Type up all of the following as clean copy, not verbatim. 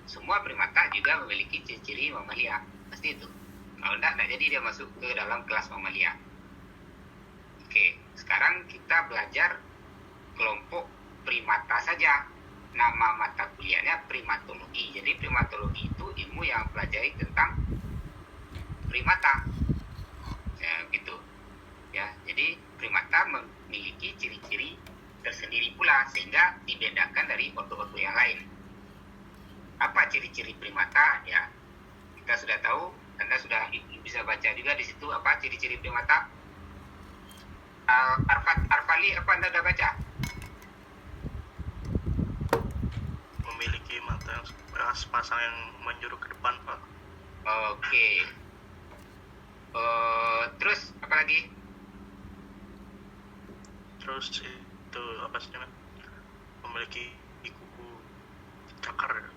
semua primata juga memiliki ciri-ciri mamalia, pasti itu. Kalau enggak jadi dia masuk ke dalam kelas mamalia. Oke, sekarang kita belajar kelompok primata saja. Nama mata kuliahnya primatologi. Jadi primatologi itu ilmu yang pelajari tentang primata. Ya, gitu. Ya, jadi primata memiliki ciri-ciri tersendiri pula sehingga dibedakan dari ordo-ordo yang lain. Apa ciri-ciri primata? Ya, kita sudah tahu. Anda sudah bisa baca juga di situ apa ciri-ciri primata. Arfali, apa Anda sudah baca? Memiliki mata sepasang yang menjuru ke depan, Pak. Oke. Terus apa lagi? Terus itu apa sih namanya? Memiliki kuku cakar,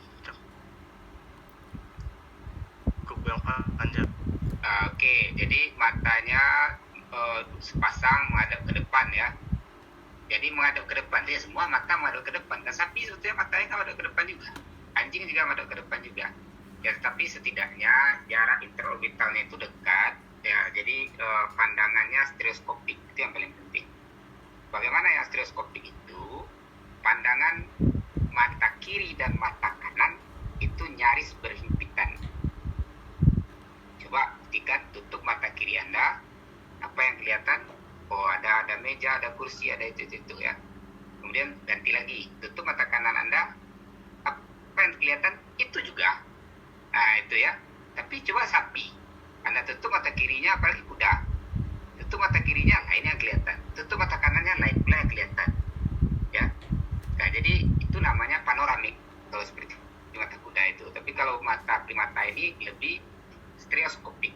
kuku yang panjang. Oke, jadi matanya sepasang menghadap ke depan ya. Jadi menghadap ke depan, dia semua mata menghadap ke depan. Dan sapi sebetulnya matanya kan menghadap ke depan juga. Anjing juga menghadap ke depan juga. Ya, tetapi setidaknya jarak interorbitalnya itu dekat. Ya, jadi pandangannya stereoskopik, itu yang paling penting. Bagaimana yang stereoskopik itu? Pandangan mata kiri dan mata kanan itu nyaris berhimpitan. Coba buktikan, tutup mata kiri Anda, apa yang kelihatan? Oh, ada meja, ada kursi, ada itu ya. Kemudian ganti lagi, tutup mata kanan Anda, apa yang kelihatan? Itu juga. Nah, itu ya. Tapi coba sapi, Anda tutup mata kirinya, apalagi kuda, tutup mata kirinya, lain yang kelihatan, tutup mata kanannya, lain pula yang kelihatan ya. Nah, jadi itu namanya panoramik kalau seperti mata kuda itu. Tapi kalau mata primata ini lebih stereoskopik.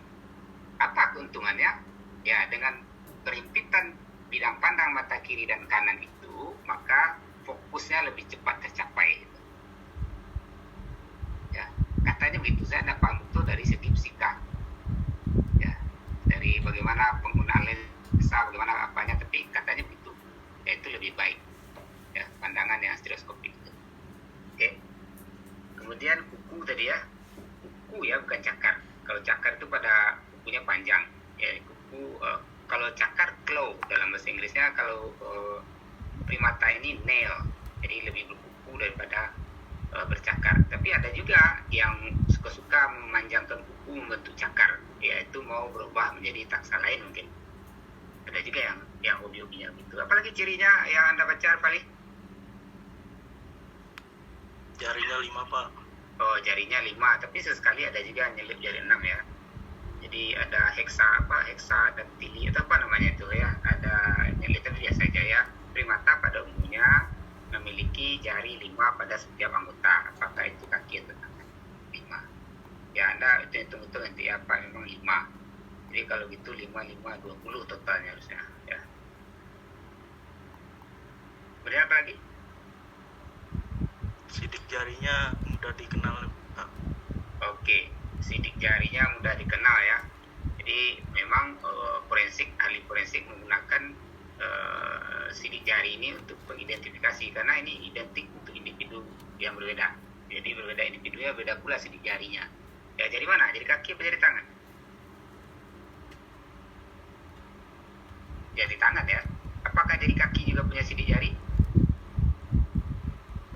Apa keuntungannya? Ya, dengan berhimpitan bidang pandang mata kiri dan kanan itu, maka fokusnya lebih cepat tercapai. Ya, katanya begitu. Saya tidak paham betul dari segi fisika. Ya, dari bagaimana penggunaan lensa, bagaimana apanya, tapi katanya begitu. Ya, itu lebih baik. Ya, pandangan yang stereoskopik itu. Oke. Kemudian kuku tadi ya. Kuku ya, bukan cakar. Kalau cakar itu pada kukunya panjang. Ya, kuku kalau cakar claw dalam bahasa Inggrisnya, kalau primata ini nail, jadi lebih berkuku daripada bercakar. Tapi ada juga yang suka-suka memanjangkan kuku membentuk cakar, yaitu mau berubah menjadi taksa lain mungkin. Ada juga yang hobi-hobinya gitu. Apalagi cirinya yang Anda baca, Arfali? Jarinya 5, Pak. Oh, jarinya 5, tapi sesekali ada juga nyelip jari 6 ya. Jadi ada heksa daktili atau apa namanya itu ya, ada nyelipnya biasa saja ya. Primata pada umumnya memiliki jari 5 pada setiap anggota, apakah itu kaki atau tangan. 5 ya, Anda hitung nanti apa memang 5. Jadi kalau gitu 5, 20 totalnya harusnya ya. Kemudian apa lagi? Sidik jarinya mudah dikenal, Pak. Oke, sidik jarinya mudah dikenal ya. Jadi memang ahli forensik menggunakan sidik jari ini untuk mengidentifikasi, karena ini identik untuk individu yang berbeda. Jadi berbeda individunya, beda pula sidik jarinya. Ya, jadi mana? Jadi kaki apa jadi tangan? Jadi tangan ya. Apakah jadi kaki juga punya sidik jari?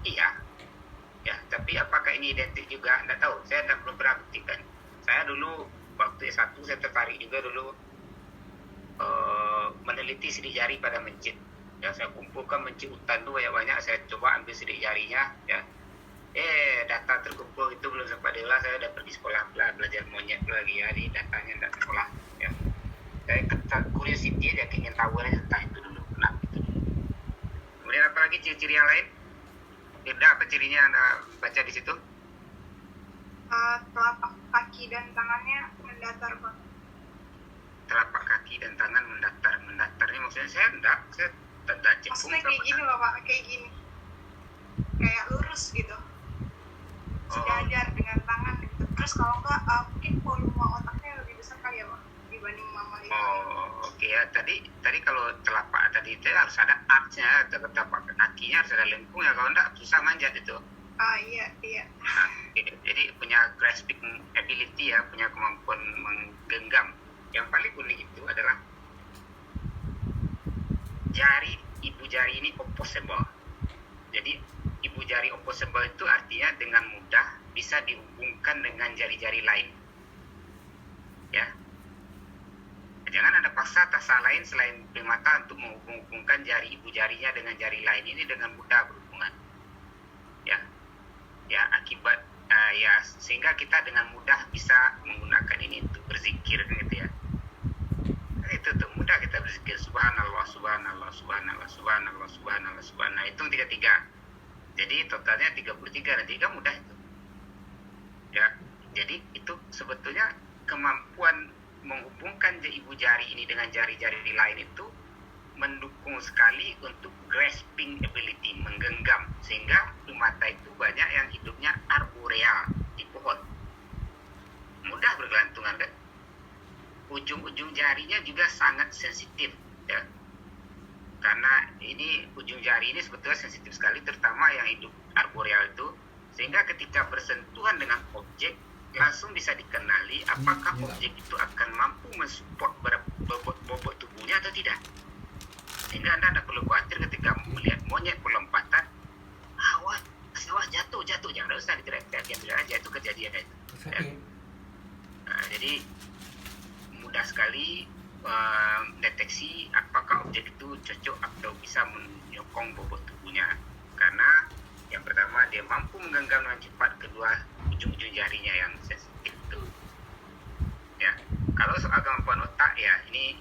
Iya. Ya, tapi apakah ini identik juga? Tidak tahu. Saya belum pernah buktikan. Saya dulu waktu S1 saya tertarik juga dulu meneliti sidik jari pada mencit. Ya, saya kumpulkan mencit hutan itu banyak-banyak. Saya coba ambil sidik jarinya. Ya, data terkumpul itu belum sempat diolah. Saya udah pergi sekolah belajar monyet lagi ya, di datanya tidak sekolah. Ya, saya curiosity aja, ingin tahu aja tentang itu dulu. Kenapa itu dulu. Kemudian apa lagi ciri-ciri yang lain? Beda apa cirinya Anda baca di situ? Telapak kaki dan tangannya mendatar, Bang. Telapak kaki dan tangan mendatar. Mendatar ini maksudnya saya tidak cekung. Maksudnya kayak gini loh, Pak, kayak gini. Kayak lurus gitu. Sejajar dengan tangan gitu. Terus kalau enggak, mungkin volume otaknya lebih besar kali ya, Pak, dibanding mamalia. Oke ya. Tadi kalau telapak tadi itu harus ada arch-nya, telapak kakinya harus ada lengkung ya, kalau enggak susah manjat itu. Iya. Nah, opposable. Jadi ibu jari opposable itu artinya dengan mudah bisa dihubungkan dengan jari-jari lain. Ya. Jangan ada paksa tasa lain selain primata untuk menghubungkan jari ibu jarinya dengan jari lain. Ini dengan mudah berhubungan. Ya. Ya, akibat ya sehingga kita dengan mudah bisa menggunakan ini untuk berzikir gitu ya. Itu tuh mudah kita berzikir subhanallah subhanallah subhanallah subhanallah subhanallah subhanallah, hitung 33. Jadi totalnya 33 dan 3 mudah itu. Ya. Jadi itu sebetulnya kemampuan menghubungkan ibu jari ini dengan jari-jari lain itu mendukung sekali untuk grasping ability, menggenggam, sehingga primata itu banyak yang hidupnya arboreal, di pohon, mudah bergelantungan kan. Ujung-ujung jarinya juga sangat sensitif ya, karena ini ujung jari ini sebetulnya sensitif sekali, terutama yang hidup arboreal itu, sehingga ketika bersentuhan dengan objek langsung bisa dikenali apakah objek itu akan mampu mensupport bobot tubuhnya atau tidak. Sehingga Anda tidak perlu khawatir ketika melihat monyet pelompatan, awas jatuh, jangan usah diteriak-teriak, jatuh kejadian itu. Ya. Nah, jadi mudah sekali deteksi apakah objek itu cocok atau bisa menyokong bobot tubuhnya, karena yang pertama dia mampu menggenggam dengan cepat, kedua ujung-ujung jarinya yang sensitif itu. Ya, kalau soal kemampuan otak ya ini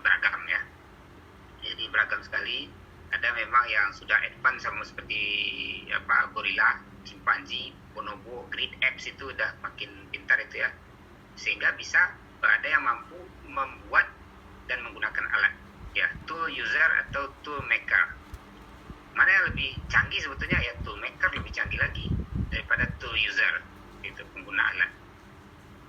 beragam ya. Jadi beragam sekali. Ada memang yang sudah advance sama seperti gorila, chimpanzee, bonobo, great apes itu udah makin pintar itu ya. Sehingga bisa ada yang mampu membuat dan menggunakan alat ya, tool user atau tool maker. Mana yang lebih canggih sebetulnya ya, tool maker lebih canggih lagi daripada tool user, itu pengguna alat.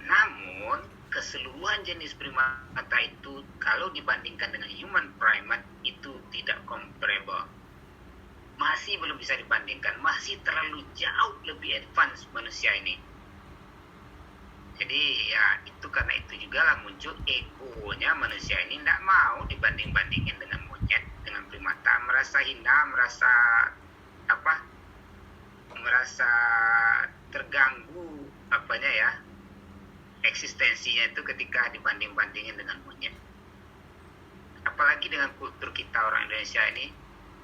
Namun keseluruhan jenis primata itu kalau dibandingkan dengan human primate itu tidak comparable, masih belum bisa dibandingkan, masih terlalu jauh lebih advance manusia ini. Jadi ya itu karena itu juga lah muncul egonya manusia ini, tidak mau dibanding-bandingin dengan monyet, dengan primata, merasa hina, merasa terganggu eksistensinya itu ketika dibanding-bandingin dengan monyet. Apalagi dengan kultur kita orang Indonesia ini,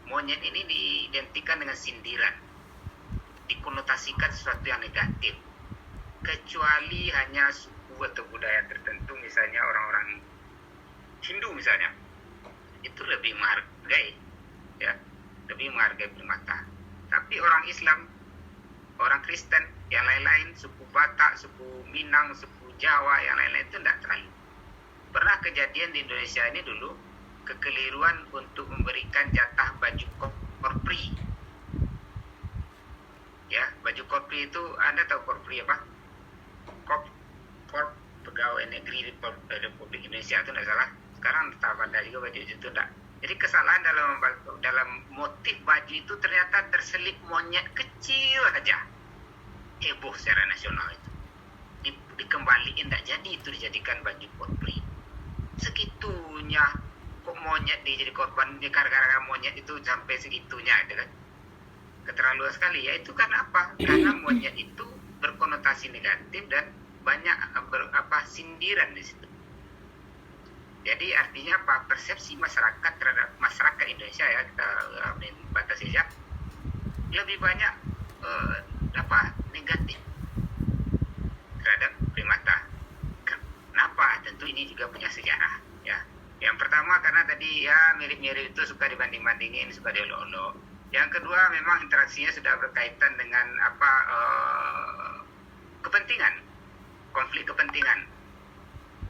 monyet ini diidentikan dengan sindiran, dikonotasikan sesuatu yang negatif, kecuali hanya suku atau budaya tertentu, misalnya orang-orang Hindu misalnya, itu lebih menghargai ya, lebih menghargai primata. Tapi orang Islam, orang Kristen, yang lain-lain, suku Batak, suku Minang, suku Jawa, yang lain-lain itu tidak terlalu. Pernah kejadian di Indonesia ini dulu, kekeliruan untuk memberikan jatah baju korpri. Ya, baju korpri itu, Anda tahu korpri apa? Korp Pegawai Negeri Republik Indonesia itu tidak salah. Sekarang tetap ada juga baju itu tidak. Jadi kesalahan dalam motif baju itu ternyata terselip monyet kecil aja. Heboh secara nasional itu. Dikembaliin, tidak jadi itu dijadikan baju korpri. Segitunya kok monyet dijadi korban, gara-gara monyet itu sampai segitunya, gitu kan? Keterlaluan sekali ya. Itu karena apa? Karena monyet itu berkonotasi negatif dan banyak sindiran di situ. Jadi artinya apa? Persepsi masyarakat terhadap masyarakat Indonesia ya, kita batasi saja, lebih banyak negatif terhadap primata. Kenapa? Tentu ini juga punya sejarah ya. Yang pertama karena tadi ya mirip-mirip itu suka dibanding-bandingin, suka diolok-olok. Yang kedua memang interaksinya sudah berkaitan dengan kepentingan, konflik kepentingan.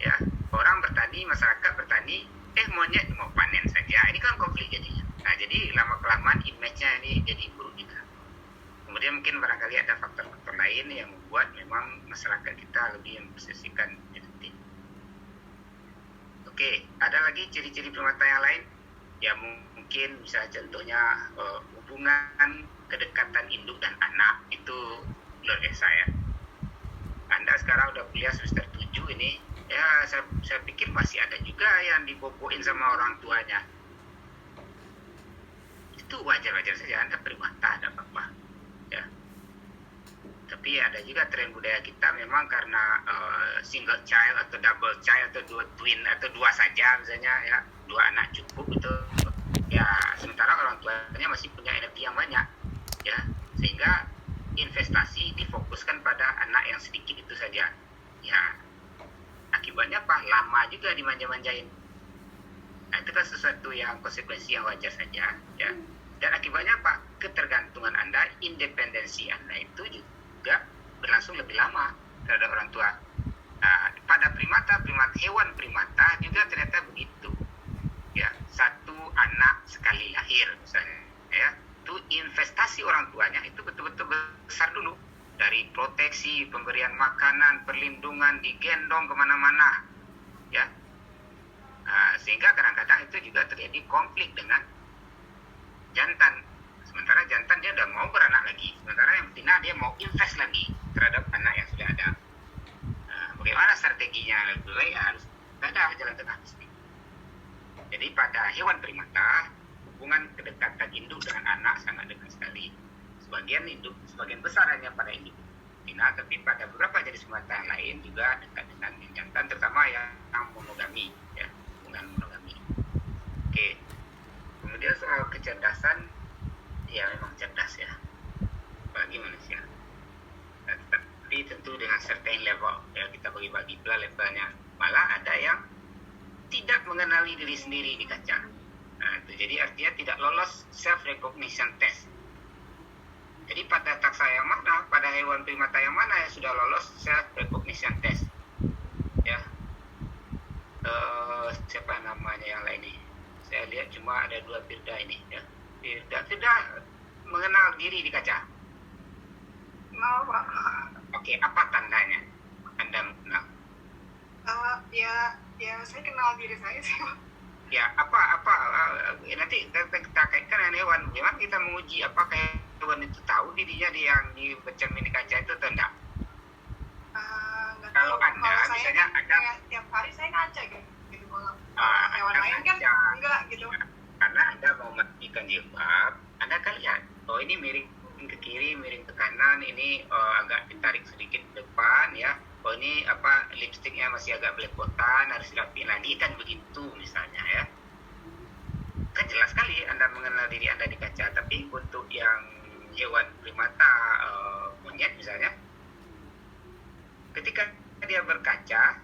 Ya, orang bertani, masyarakat bertani, monyet mau panen saja. Ini kan konflik jadinya. Nah, jadi lama-kelamaan image-nya ini jadi buruk juga. Kemudian mungkin barangkali ada faktor-faktor lain yang membuat memang masyarakat kita lebih memposisikan identitas. Oke, ada lagi ciri-ciri primata yang lain? Ya mungkin misalnya contohnya hubungan kedekatan induk dan anak itu luar biasa ya. Anda sekarang udah kuliah semester 7 ini, ya saya pikir masih ada juga yang diboboin sama orang tuanya. itu wajar-wajar saja, Anda primata, ada apa-apa. Ya. Tapi ada juga tren budaya kita memang karena single child atau double child atau dua twin atau dua saja misalnya ya, dua anak cukup itu ya, sementara orang tuanya masih punya energi yang banyak ya, sehingga investasi difokuskan pada anak yang sedikit itu saja ya, akibatnya apa, lama juga dimanja-manjain. Nah, itu kan sesuatu yang konsekuensi yang wajar saja ya, dan akibatnya apa, ketergantungan Anda, independensi Anda itu juga berlangsung lebih lama terhadap orang tua. Nah, pada primata hewan primata juga ternyata begitu ya, satu anak sekali lahir misalnya ya, itu investasi orang tuanya itu betul-betul besar dulu, dari proteksi, pemberian makanan, perlindungan, digendong kemana-mana ya. Sehingga kadang-kadang itu juga terjadi konflik dengan jantan. Sementara jantan dia udah mau beranak lagi, sementara yang betina dia mau invest lagi terhadap anak yang sudah ada. Bagaimana strateginya lebih baik, harus ada jalan tengah pasti. Jadi pada hewan primata, hubungan kedekatan induk dengan anak sangat dekat sekali. Sebagian besar hanya pada induk betina, tapi pada beberapa jenis primata yang lain juga dekat dengan jantan, terutama yang monogami ya, hubungan monogami. Oke. Kemudian soal kecerdasan, ya memang cerdas ya, apalagi manusia. Tapi tentu dengan certain level ya, kita bagi-bagi pula levelnya. Malah ada yang tidak mengenali diri sendiri di kaca. Nah, itu jadi artinya tidak lolos self recognition test. Jadi pada taksa yang mana, pada hewan primata yang mana yang sudah lolos self recognition test? Ya, siapa namanya yang lain nih? Saya lihat cuma ada 2 Firda ini ya. Firda mengenal diri di kaca. Mau Pak? Oke, apa tandanya Anda mengenal? Ya saya kenal diri saya sih Pak. Ya, nanti kita kaitkan dengan hewan. Bagaimana kita menguji apakah hewan itu tahu dirinya yang di bercermin di kaca itu atau enggak? Nggak Kalau tahu. Anda, Kalau saya misalnya kan Anda kayak tiap hari saya ngaca gitu. Kalau hewan Anda lain kan ngaca. enggak gitu. Karena Anda mau matikan jilbab, Anda akan lihat, oh ini miring ke kiri, miring ke kanan, ini agak ditarik sedikit ke depan ya. Oh ini lipstiknya masih agak belepotan, harus dirapiin lagi, kan begitu misalnya ya. Kan jelas sekali Anda mengenal diri Anda di kaca. Tapi untuk yang hewan primata, monyet misalnya, ketika dia berkaca,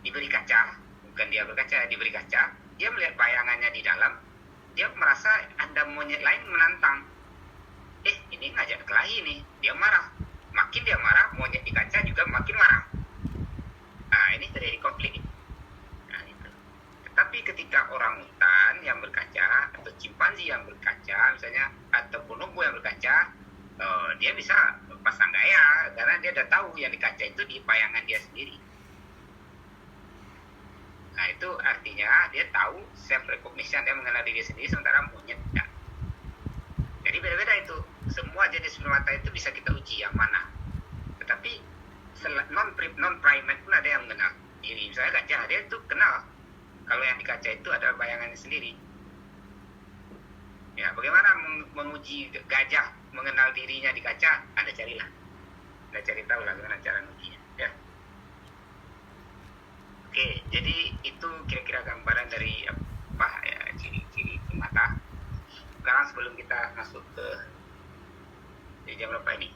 diberi kaca, bukan dia berkaca, diberi kaca, dia melihat bayangannya di dalam, dia merasa ada monyet lain menantang. Ini ngajak kelahi nih, dia marah. Makin dia marah, monyet di kaca juga makin marah. Nah, ini terjadi konflik. Nah, itu. Tetapi ketika orang hutan yang berkaca, atau cimpanzi yang berkaca, misalnya, atau bonobo yang berkaca, dia bisa pasang gaya, karena dia udah tahu yang di kaca itu di bayangan dia sendiri. Nah, itu artinya dia tahu self recognition, dia mengenal diri sendiri, sementara monyet tidak. Jadi beda-beda itu. Semua jenis primata itu bisa kita uji yang mana. Tetapi non-primate pun ada yang mengenal diri. Misalnya gajah, dia itu kenal kalau yang di kaca itu ada bayangannya sendiri. Ya, bagaimana menguji gajah mengenal dirinya di kaca? Anda carilah. Anda cari tahu lah bagaimana cara mengujinya. Ya. Oke, jadi itu kira-kira gambaran dari ciri-ciri primata. Sekarang sebelum kita masuk ke jam berapa ini?